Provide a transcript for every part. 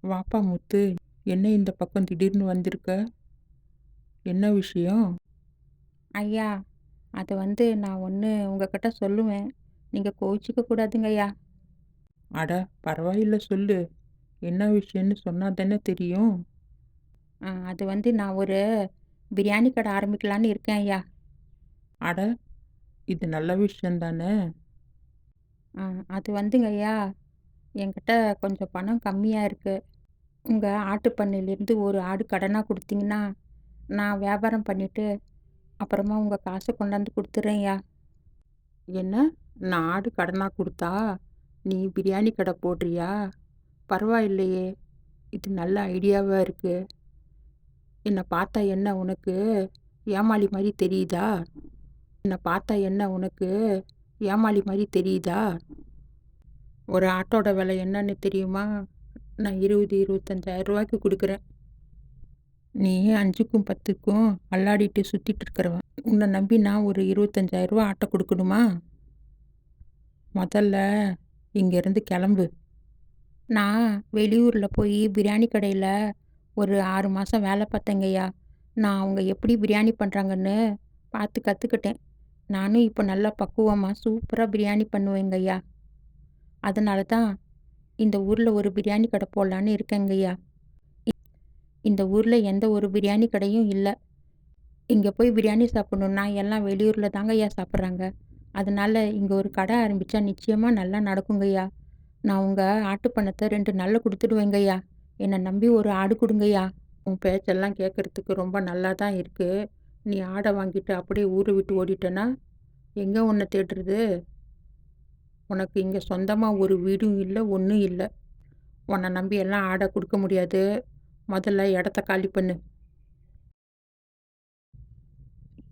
வாப்பா முத்து, என்ன இந்த பக்கம் திடீர்னு வந்திருக்க? என்ன விஷயம்? ஐயா, அது நான் ஒண்ணு உங்ககிட்ட சொல்லுவேன். நீங்க கோவிச்சுக்க கூடாதுங்க ஐயா. அட பரவாயில்ல சொல்லு. என்ன விஷயம்னு சொன்னா தானே தெரியும். அது நான் ஒரு பிரியாணி கடை ஆரம்பிக்கலான்னு இருக்கேன் ஐயா. அட இது நல்ல விஷயம் தானே. அ அது ஐயா, என்கிட்ட கொஞ்சம் பணம் கம்மியா இருக்கு. உங்க ஆட்டு பண்ணையிலேருந்து ஒரு ஆடு கடனா குடுத்தீங்கன்னா, நான் வியாபாரம் பண்ணிட்டு, அப்புறமா உங்க காச கொண்டாந்து குடுத்துர்றேன்யா. என்ன நான் ஆடு கடனா குடுத்தா, நீ பிரியாணி கடை போடுறியா? பரவாயில்லையே! இது நல்ல ஐடியாவா இருக்கு. என்ன பார்த்தா என்ன உனக்கு ஏமாளி மாரி தெரியுதா? என்ன பார்த்தா என்ன உனக்கு ஏமாளி மாரி தெரியுதா? ஒரு ஆட்டோட விலை என்னன்னு தெரியுமா? நான் 20, 25,000 ரூவாய்க்கு குடுக்குறேன். நீ 5க்கும் 10க்கும் அல்லாடிட்டு சுத்திட்டு இருக்கிறவன். உன்னை நம்பி நான் ஒரு 25,000 ரூவா ஆட்ட குடுக்கணுமா? மொதல்ல இங்கேருந்து கெளம்பு. நான் வெளியூர்ல போய் பிரியாணி கடையில ஒரு 6 மாசம் வேலை பார்த்தேங்கய்யா. நான் அவங்க எப்படி பிரியாணி பண்றாங்கன்னு பார்த்து கத்துக்கிட்டேன். நானும் இப்போ நல்லா பக்குவமா சூப்பரா பிரியாணி பண்ணுவேங்கய்யா. அதனால தான் இந்த ஊர்ல ஒரு பிரியாணி கடை போடலான்னு இருக்கேங்கய்யா. இந்த ஊர்ல எந்த ஒரு பிரியாணி கடையும் இல்ல. இங்க போய் பிரியாணி சாப்பிடணும்னா எல்லாம் வெளியூர்ல தாங்கய்யா சாப்பிடுறாங்க. அதனால இங்க ஒரு கடை ஆரம்பிச்சா நிச்சயமா நல்லா நடக்குங்கய்யா. நான் உங்க ஆட்டு பணத்த 2 நாள்ல குடுத்துடுவேங்கய்யா. என்ன நம்பி ஒரு ஆடு குடுங்கய்யா. உன் பேச்செல்லாம் கேட்கறதுக்கு ரொம்ப நல்லா தான் இருக்கு. நீ ஆட வாங்கிட்டு அப்படியே ஊர விட்டு ஓடிட்டேன்னா, எங்க உன்னை தேடுறது? உனக்கு இங்க சொந்தமா ஒரு வீடும் இல்ல, ஒண்ணும் இல்ல. உன்னை நம்பி எல்லாம் ஆட குடுக்க முடியாது. முதல்ல இடத்த காலி பண்ணு.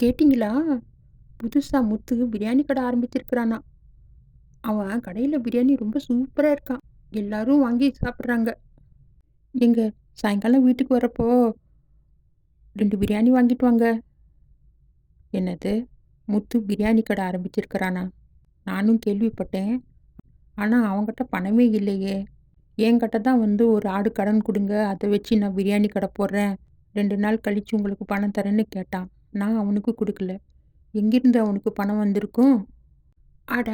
கேட்டீங்களா? புதுசா முத்து பிரியாணி கடை ஆரம்பிச்சிருக்கிறானாம். அவன் கடையில பிரியாணி ரொம்ப சூப்பரா இருக்காம். எல்லாரும் வாங்கி சாப்பிடுறாங்க. ஏங்க, சாயங்காலம் வீட்டுக்கு வரப்போ 2 பிரியாணி வாங்கிட்டு வாங்க. என்னது? முத்து பிரியாணி கடை ஆரம்பிச்சிருக்கிறானா? நானும் கேள்விப்பட்டேன். ஆனா அவன்கிட்ட பணமே இல்லையே! என்கிட்ட தான் வந்து ஒரு ஆடு கடன் குடுங்க. அத வச்சு நான் பிரியாணி கடை போடுறேன். 2 நாள் கழிச்சு உங்களுக்கு பணம் தரேன்னு கேட்டான். நான் அவனுக்கு குடுக்கல. எங்கிருந்து அவனுக்கு பணம் வந்திருக்கும்? அட!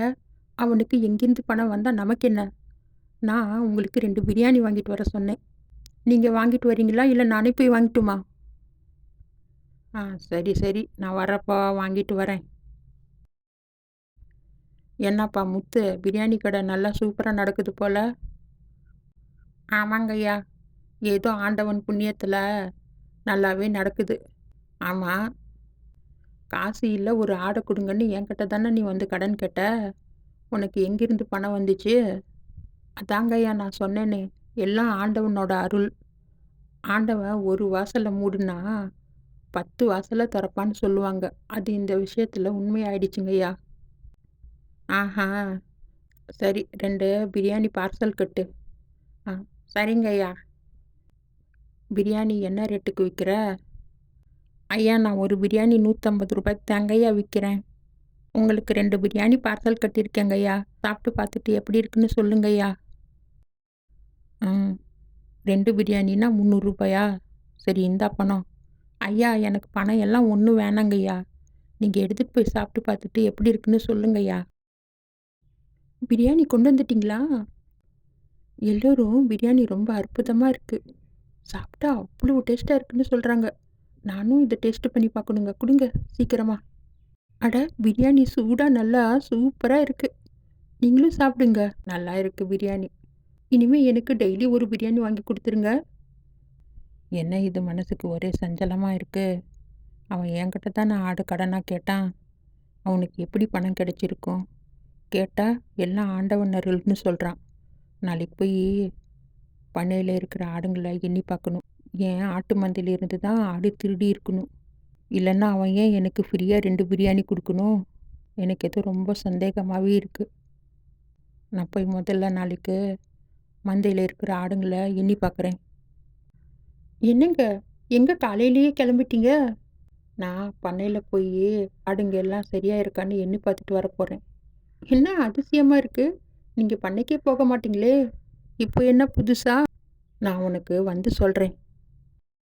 அவனுக்கு எங்கேருந்து பணம் வந்தா நமக்கென்ன? நான் உங்களுக்கு 2 பிரியாணி வாங்கிட்டு வர சொன்னேன். நீங்க வாங்கிட்டு வரீங்களா? இல்ல நானே போய் வாங்கட்டுமா? சரி, சரி. நான் வரப்போ வாங்கிட்டு வரேன். என்னப்பா முத்து, பிரியாணி கடை நல்லா சூப்பரா நடக்குது போல? ஆமாங்கய்யா. ஏதோ ஆண்டவன் புண்ணியத்துல நல்லாவே நடக்குது. ஆமா. காசு இல்ல, ஒரு ஆட குடுங்கன்னு என்கிட்ட தானே நீ வந்து கடன் கேட்ட? உனக்கு எங்கிருந்து பணம் வந்துச்சு? அதாங்கய்யா நான் சொன்னேனே, எல்லாம் ஆண்டவனோட அருள். ஆண்டவன் ஒரு வாசல மூடுனா, 10 வாசல தொறப்பான்னு சொல்லுவாங்க. அது இந்த விஷயத்துல உண்மையாயிடுச்சுங்கய்யா. ஆஹா! சரி 2 பிரியாணி பார்சல் கட்டு. ஆ சரிங்கய்யா. பிரியாணி என்ன ரேட்டுக்கு விக்கிற? ஐயா, நான் ஒரு பிரியாணி ரூ. 150 தாங்கய்யா விக்கிறேன். உங்களுக்கு 2 பிரியாணி பார்சல் கட்டியிருக்கேங்கய்யா. சாப்பிட்டு பார்த்துட்டு எப்படி இருக்குன்னு சொல்லுங்கய்யா. ம். 2 பிரியாணின்னா ரூ. 300. சரி இந்தா பணம். ஐயா, எனக்கு பணம் எல்லாம் ஒண்ணும் வேணாங்கய்யா. நீங்க எடுத்துட்டு போய் சாப்பிட்டு பார்த்துட்டு எப்படி இருக்குன்னு சொல்லுங்கய்யா. பிரியாணி கொண்டு வந்துட்டீங்களா? எல்லோரும் பிரியாணி ரொம்ப அற்புதமா இருக்கு. சாப்பிட்டா அவ்வளோ டேஸ்ட்டா இருக்குன்னு சொல்றாங்க. நானும் இத டேஸ்ட் பண்ணி பார்க்கணுங்க. குடுங்க சீக்கிரமா. அட! பிரியாணி சூடா நல்லா சூப்பரா இருக்கு. நீங்களும் சாப்பிடுங்க. நல்லா இருக்கு பிரியாணி. இனிமே எனக்கு டெய்லி ஒரு பிரியாணி வாங்கி குடுத்துருங்க. என்ன இது மனசுக்கு ஒரே சஞ்சலமா இருக்கு. அவன் என்கிட்ட தானே ஆடு கடனா கேட்டான். அவனுக்கு எப்படி பணம் கிடைச்சிருக்கும்? கேட்டா எல்லாம் ஆண்டவன் அருள்னு சொல்றான். நாளைக்கு போய் பண்ணையில இருக்கிற ஆடுங்கள எண்ணி பார்க்கணும். என் ஆட்டு மந்தையில இருந்து தான் ஆடு திருடி இருக்கணும். இல்லைன்னா அவன் ஏன் எனக்கு ஃப்ரீயா 2 பிரியாணி குடுக்கணும்? எனக்கு ஏதோ ரொம்ப சந்தேகமாவே இருக்கு. நான் போய் முதல்ல நாளைக்கு மந்தையில இருக்கிற ஆடுங்கள எண்ணி பார்க்குறேன். என்னங்க? எங்க காலையிலேயே கிளம்பிட்டீங்க? நான் பண்ணையில போயி ஆடுங்க எல்லாம் சரியா இருக்கான்னு எண்ணி பார்த்துட்டு வரப்போறேன். என்ன அதிசயமா இருக்கு. நீங்க பண்ணைக்கே போக மாட்டீங்களே? இப்போ என்ன புதுசா? நான் உனக்கு வந்து சொல்கிறேன்.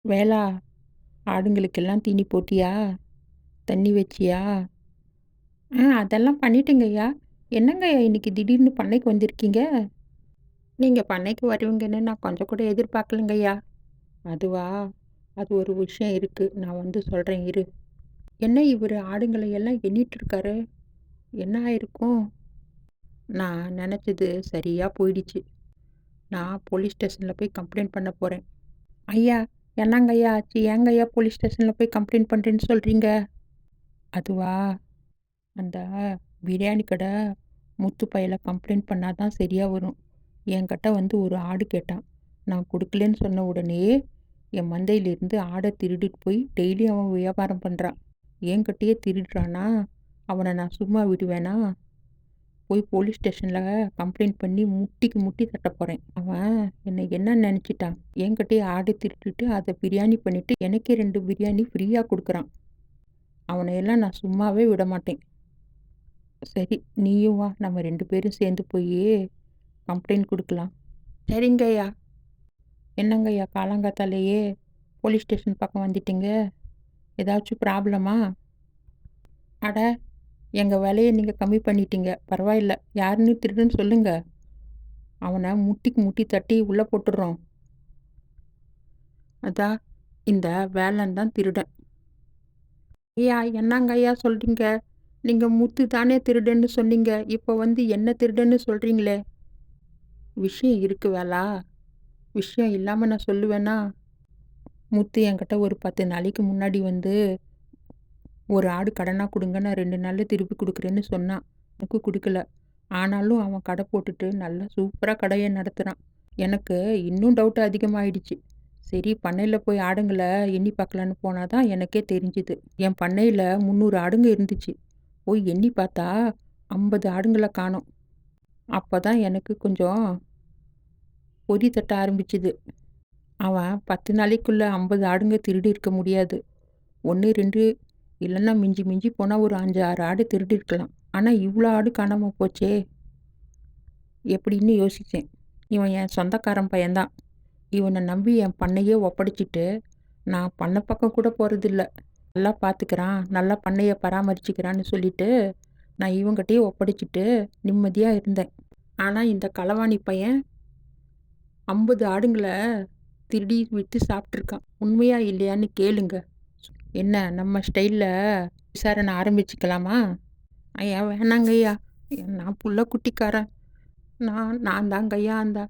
வேளா, ஆடுங்களுக்கெல்லாம் தீனி போட்டியா? தண்ணி வச்சியா? அதெல்லாம் பண்ணிட்டேங்கய்யா. என்னங்கய்யா இன்னைக்கு திடீர்னு பண்ணைக்கு வந்திருக்கீங்க? நீங்கள் பண்ணைக்கு வருவீங்கன்னு நான் கொஞ்சம் கூட எதிர்பார்க்கலங்கய்யா. அதுவா? அது ஒரு விஷயம் இருக்குது. நான் வந்து சொல்கிறேன் இரு. என்ன இவர் ஆடுங்களை எல்லாம் எண்ணிட்டு இருக்காரு? என்ன ஆயிருக்கும்? நான் நினச்சது சரியாக போயிடுச்சு. நான் போலீஸ் ஸ்டேஷனில் போய் கம்ப்ளைண்ட் பண்ண போகிறேன். ஐயா, என்னங்கய்யா ஆச்சு? ஏங்கய்யா போலீஸ் ஸ்டேஷன்ல போய் கம்ப்ளைண்ட் பண்றேன்னு சொல்றீங்க? அதுவா? அந்த பிரியாணி கடை முத்து பையில கம்ப்ளைண்ட் பண்ணால் தான் சரியாக வரும். என்கிட்ட வந்து ஒரு ஆடு கேட்டான். நான் கொடுக்கலன்னு சொன்ன உடனே என் மந்தையிலிருந்து ஆடை திருடிட்டு போய் டெய்லி அவன் வியாபாரம் பண்ணுறான். என்கிட்டயே திருடுறானா? அவனை நான் சும்மா விடுவேனா? போய் போலீஸ் ஸ்டேஷனில் கம்ப்ளைண்ட் பண்ணி முட்டிக்கு முட்டி தட்ட போகிறேன். அவன் என்னை என்ன நினச்சிட்டான்? என்கிட்டயே ஆடு திருட்டுட்டு அதை பிரியாணி பண்ணிவிட்டு எனக்கே 2 பிரியாணி ஃப்ரீயாக கொடுக்குறான். அவனையெல்லாம் நான் சும்மாவே விட மாட்டேன். சரி, நீயும் வா, நம்ம 2 பேரும் சேர்ந்து போய் கம்ப்ளைண்ட் கொடுக்கலாம். சரிங்கய்யா. என்னங்கய்யா காலங்காத்தாலேயே போலீஸ் ஸ்டேஷன் பக்கம் வந்துட்டீங்க? ஏதாச்சும் ப்ராப்ளமா? அட, எங்கள் விலையை நீங்கள் கம்மி பண்ணிட்டீங்க. பரவாயில்ல, யாருன்னு திருடுன்னு சொல்லுங்க. அவனை முட்டிக்கு முட்டி தட்டி உள்ளே போட்டுடுறோம். அதான் இந்த வேலன் தான் திருடன். ஐயா, என்னங்கய்யா சொல்றீங்க? நீங்க முத்து தானே திருடன்னு சொன்னீங்க. இப்போ வந்து என்ன திருடன்னு சொல்றீங்களே? விஷயம் இருக்கு வேலா. விஷயம் இல்லாமல் நான் சொல்லுவேனா? முத்து என்கிட்ட ஒரு 10 நாளைக்கு முன்னாடி வந்து ஒரு ஆடு கடனாக கொடுங்க, நான் 2 நாளில் திருப்பி கொடுக்குறேன்னு சொன்னான். எனக்கு கொடுக்கல. ஆனாலும் அவன் கடை போட்டுட்டு நல்லா சூப்பராக கடையை நடத்துகிறான். எனக்கு இன்னும் டவுட் அதிகமாகிடுச்சு. சரி, பண்ணையில் போய் ஆடுங்களை எண்ணி பார்க்கலான்னு போனால் தான் எனக்கே தெரிஞ்சுது. என் பண்ணையில் 300 ஆடுங்க இருந்துச்சு. போய் எண்ணி பார்த்தா 50 ஆடுங்களை காணோம். அப்போ தான் எனக்கு கொஞ்சம் பொறி தட்ட ஆரம்பிச்சுது. அவன் 10 நாளைக்குள்ளே 50 ஆடுங்க திருடி இருக்க முடியாது. 1, 2 இல்லைன்னா மிஞ்சி மிஞ்சி போனால் ஒரு 5, 6 ஆடு திருடி இருக்கலாம். ஆனால் இவ்வளோ ஆடு காணாமல் போச்சே எப்படின்னு யோசித்தேன். இவன் என் சொந்தக்காரன் பையன்தான். இவனை நம்பி என் பண்ணையே ஒப்படைச்சிட்டு நான் பண்ணை பக்கம் கூட போகிறதில்ல. நல்லா பார்த்துக்கிறான், நல்லா பண்ணையை பராமரிச்சுக்கிறான்னு சொல்லிட்டு நான் இவங்கிட்டயே ஒப்படைச்சிட்டு நிம்மதியாக இருந்தேன். ஆனால் இந்த களவாணி பையன் 50 ஆடுங்களை திருடி விற்று சாப்பிட்ருக்கான். உண்மையா இல்லையான்னு கேளுங்க. என்ன நம்ம ஸ்டைலில் விசாரணை ஆரம்பிச்சுக்கலாமா? ஐயா, வேணாங்கய்யா. நான் புள்ள குட்டிக்காரன். நான் தாங்கய்யா அந்த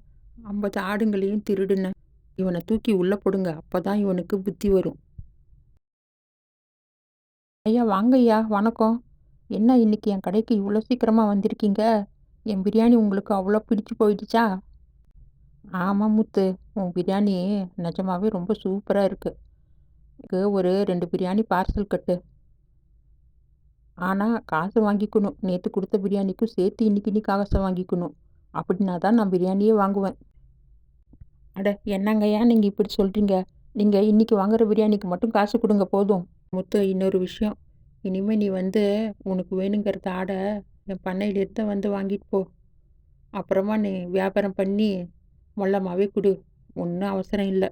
50 ஆடுங்களையும் திருடுனேன். இவனை தூக்கி உள்ளே போடுங்க. அப்போ தான் இவனுக்கு புத்தி வரும். ஐயா, வாங்கய்யா, வணக்கம். என்ன இன்னைக்கு என் கடைக்கு இவ்வளோ சீக்கிரமாக வந்திருக்கீங்க? என் பிரியாணி உங்களுக்கு அவ்வளோ பிடிச்சு போயிடுச்சா? ஆமாம் முத்து, உன் பிரியாணி நிஜமாவே ரொம்ப சூப்பராக இருக்குது. எனக்கு ஒரு 2 பிரியாணி பார்சல் கட்டு. ஆனால் காசு வாங்கிக்கணும். நேற்று கொடுத்த பிரியாணிக்கும் சேர்த்து இன்னைக்கு காசை வாங்கிக்கணும். அப்படின்னா தான் நான் பிரியாணியே வாங்குவேன். அட, என்னங்கய்யா நீங்கள் இப்படி சொல்கிறீங்க? நீங்கள் இன்னைக்கு வாங்குற பிரியாணிக்கு மட்டும் காசு கொடுங்க போதும். முத்து, இன்னொரு விஷயம். இனிமேல் நீ வந்து உனக்கு வேணுங்கிறத ஆடை என் பண்ணையிலேருந்து வந்து வாங்கிட்டு போ. அப்புறமா நீ வியாபாரம் பண்ணி மொல்லமாகவே கொடு. ஒன்றும் அவசரம் இல்லை.